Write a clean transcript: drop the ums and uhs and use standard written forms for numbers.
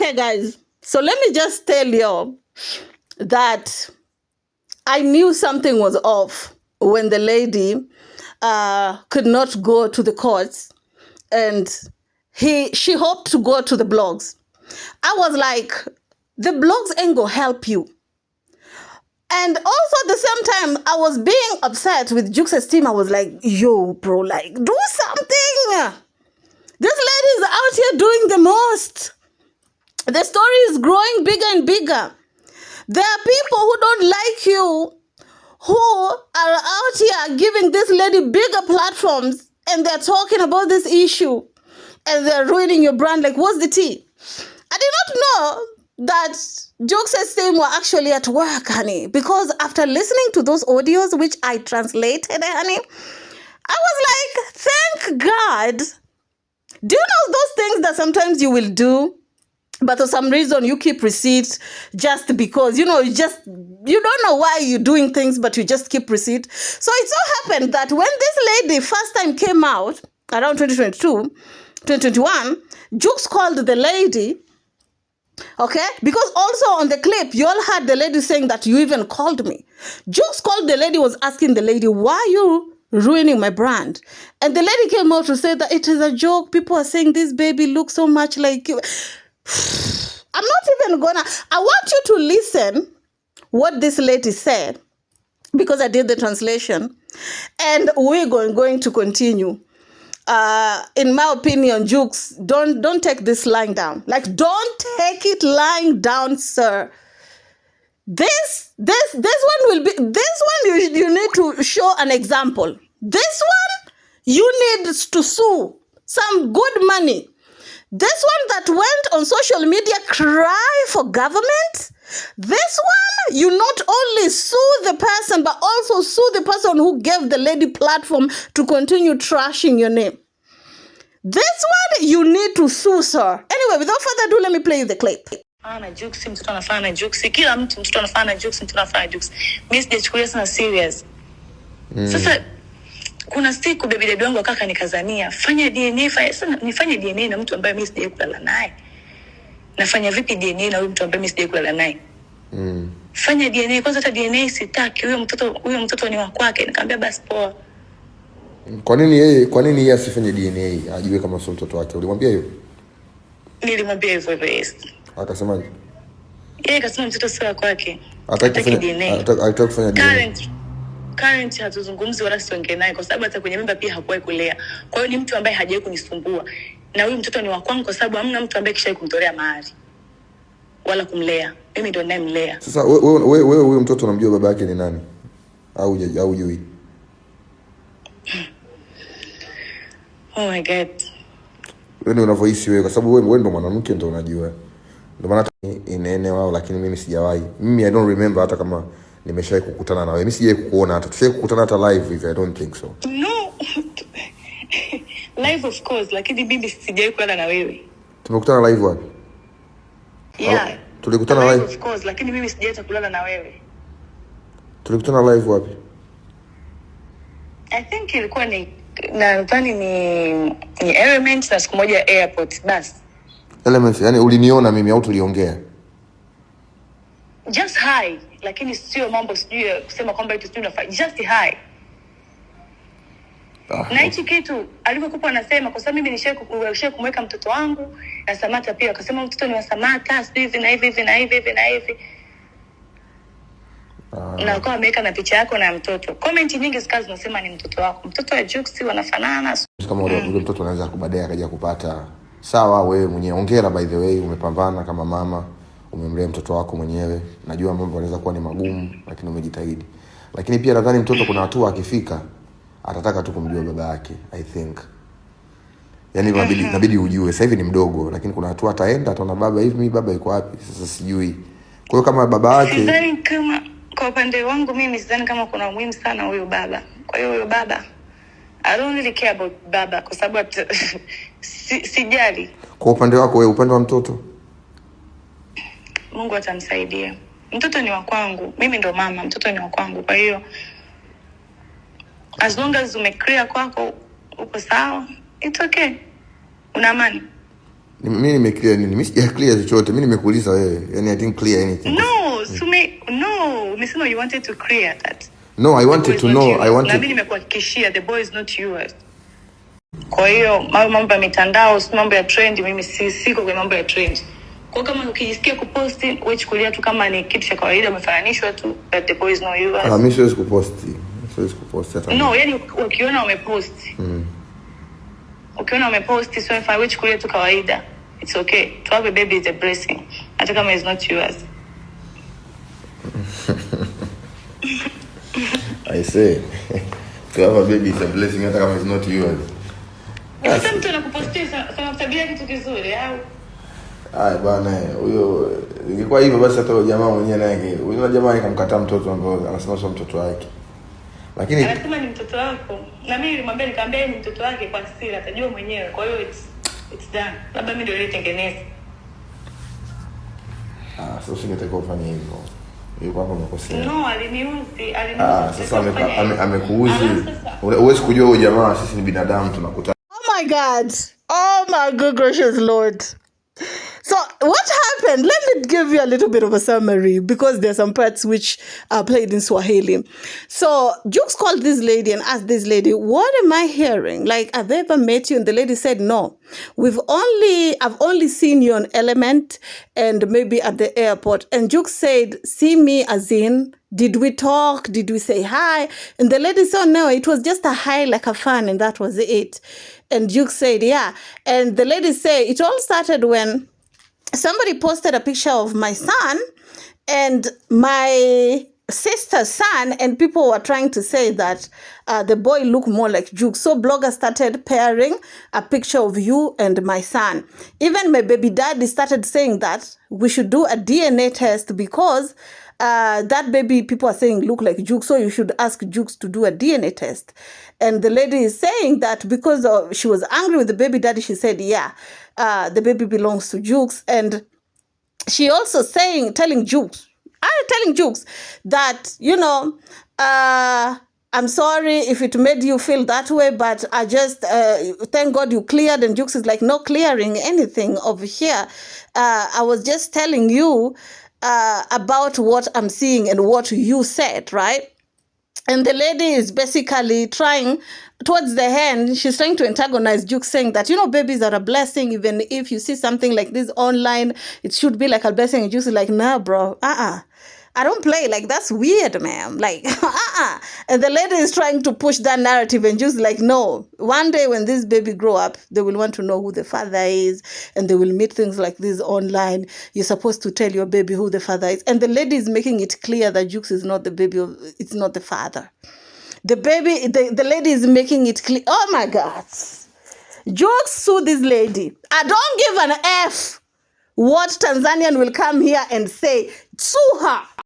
Okay, guys. So let me just tell you that I knew something was off when the lady could not go to the courts, and she hoped to go to the blogs. I was like, the blogs ain't gonna help you. And also at the same time, I was being upset with JUX's team. I was like, yo, bro, like, do something. This lady is out here doing the most. The story is growing bigger and bigger. There are people who don't like you, who are out here giving this lady bigger platforms, and they're talking about this issue, and they're ruining your brand. Like, what's the tea? I did not know that JUX's team were actually at work, honey, because after listening to those audios, which I translated, honey, I was like, thank God. Do you know those things that sometimes you will do, but for some reason you keep receipts just because, you don't know why you're doing things, but you just keep receipt. So it so happened that when this lady first time came out, around 2021, JUX called the lady, okay? Because also on the clip, you all heard the lady saying that you even called me. JUX called the lady, was asking the lady, why are you ruining my brand? And the lady came out to say that it is a joke. People are saying this baby looks so much like you. I'm not even I want you to listen what this lady said, because I did the translation, and we're going to continue. In my opinion, JUX, don't take this lying down. Like, don't take it lying down, sir. This one will be, this one you need to show an example. This one, you need to sue some good money. This one that went on social media cry for government. This one, you not only sue the person, but also sue the person who gave the lady platform to continue trashing your name. This one, you need to sue, sir. Anyway, without further ado, let me play you the clip. JUX, mtoto anafanya JUX. Kila mtu mtoto anafanya JUX, mtoto anafanya JUX. Mimi sijachukulia sana serious. Sasa kuna siku baby wangu akaka nikazania, fanya DNA, nifanye DNA na mtu ambaye mimi sijawahi kulala naye. Nafanya vipi DNA na huyo mtu ambaye mimi sijawahi kulala naye? Fanya DNA, kwanza hata DNA sitaki, huyo mtoto ni wa kwake. Nikamwambia basi poa. Kwa nini yeye asifanye DNA? Ajue kama sio mtoto wake. Ulimwambia hiyo? Nilimwambia hivyo yes. Akasemaje? Yeye akasema mtoto sio wa kwake. Ataki DNA. Ataki kufanya DNA. Current hatuzungumzi wala siongee naye kwa sababu hata kwenye mimba pia hakuwahi kulea. Kwa hiyo ni mtu ambaye hajawahi kunisumbua. Na huyu mtoto ni wa kwangu kwa sababu hamna mtu ambaye kishawahi kumtolea mahari wala kumlea. Mimi ndo ninayemlea. Sasa wewe huyu mtoto unamjua baba yake ni nani? Au hujui? Oh my God. Wewe unavyohisi wewe, kwa sababu wewe ndo mwanamke, ndo unajua. Ndio maana inene wao, lakini mimi sijawahi. Mimi I don't remember hata kama nimeshawahi kukutana na wewe. Mimi sijawahi kukuona hata. Tushawahi kukutana hata live hivi, I don't think so. No. Live of course, lakini bibi sijawahi kulala na wewe. Tumekutana live wapi? Yeah. Tulikutana live of course, lakini mimi sijawahi kulala na wewe. Tulikutana live wapi? I think ilikuwa nadhani ni Elements na siku moja airport bas. Elements, yani uliniona mimi au tuliongea? Just hi, lakini sio mambo sijui kusema kwamba eti sijui nafanya. Just hi. Na hichi kitu alivyokuwa anasema kwa sababu mimi nishaye kumweka mtoto wangu na Samata pia akasema mtoto ni wa Samata, sijui hivi na hivi. Na kwa ameweka na picha yako na mtoto. Comment nyingi zikazi zinasema ni mtoto wako. Mtoto wa JUX wanafanana. Kama ule mtoto anaweza baadaye akaja kupata. Sawa, wewe mwenyewe hongera, by the way, umepambana kama mama, umemlea mtoto wako mwenyewe. Najua mambo yanaweza kuwa ni magumu, lakini umejitahidi. Lakini pia nadhani mtoto kuna hatua akifika atataka tu kumjua baba yake, I think. Yaani inabidi ujue. Sasa hivi ni mdogo, lakini kuna hatua ataenda ataona baba hivi, mimi baba yuko wapi? Sasa sijui. Kwa hiyo kama baba yake, sidhani kama kwa upande wangu mimi sidhani kama kuna umuhimu sana huyo baba. Kwa hiyo huyo baba I don't really care about baba kwa sababu sijali. Kwa upande wako wewe, upande wa mtoto, Mungu atamsaidia. Mtoto ni wa kwangu. Mimi ndo mama, mtoto ni wa kwangu. Kwa hiyo as long as umeclear kwako uko sawa, it's okay. Una amani. Mimi nimeclear nini? Mimi sija clear chochote. Mimi nimekuuliza wewe. Yani I didn't clear anything. No, umesema you wanted to clear that. No, I wanted to know. Na mimi nimekuhakikishia the boy is not yours. Kwa hiyo mambo ya mitandao, mambo ya trend, mimi siko kwa mambo ya trend. Kwa kama ukijisikia kuposti, wewe chukulia tu kama ni kitu cha kawaida, umefananishwa tu, that the boy is not yours. Mimi siwezi kuposti. Siwezi kuposti hata. No, yani ukiona umeposti. Ukiona umeposti, so if I wewe chukulia tu kawaida. It's okay. To have a baby is a blessing. Hata kama is not yours. I say, to have a baby is a blessing hata kama is not yours. Sasa mtu anakupostia sana tabia kitu kizuri au? Bwana huyo ingekuwa hivyo basi hata jamaa mwenyewe naye huyo jamaa nikamkataa mtoto ambao anasema sio mtoto wake. Lakini anasema ni mtoto wako. Na mimi nilimwambia nikamwambia ni mtoto wake kwa siri atajua mwenyewe. Kwa hiyo it's done. Labda mimi ndio nilitengeneza. Sasa usingetaka ufanye hivyo. Hiyo kwamba umekosea. No, aliniuzi. Sasa amekuuzi. Huwezi kujua huyo jamaa sisi ni binadamu tunakutana. Oh my God. Oh my good gracious Lord. So what happened? Let me give you a little bit of a summary because there are some parts which are played in Swahili. So JUX called this lady and asked this lady, what am I hearing? Like, have they ever met you? And the lady said, no. I've only seen you on Element and maybe at the airport. And JUX said, see me as in, did we talk? Did we say hi? And the lady said, no, it was just a hi, like a fun, and that was it. And JUX said, yeah. And the lady said, it all started when somebody posted a picture of my son and my sister's son, and people were trying to say that the boy looked more like JUX. So bloggers started pairing a picture of you and my son. Even my baby daddy started saying that we should do a DNA test because that baby, people are saying, look like JUX, so you should ask JUX to do a DNA test. And the lady is saying that because she was angry with the baby daddy, she said, yeah, the baby belongs to JUX. And she also telling JUX that, you know, I'm sorry if it made you feel that way, but I just, thank God you cleared. And JUX is like, no clearing anything over here. I was just telling you about what I'm seeing and what you said, right? And the lady is basically trying, towards the end, she's trying to antagonize JUX, saying that, you know, babies are a blessing. Even if you see something like this online, it should be like a blessing. And JUX is like, nah, bro, I don't play. Like, that's weird, man. Like, And the lady is trying to push that narrative, and just like, no, one day when this baby grow up, they will want to know who the father is, and they will meet things like this online. You're supposed to tell your baby who the father is. And the lady is making it clear that JUX is not the baby, it's not the father. The lady is making it clear. Oh my God. JUX sue this lady. I don't give an F what Tanzanian will come here and say. Sue her.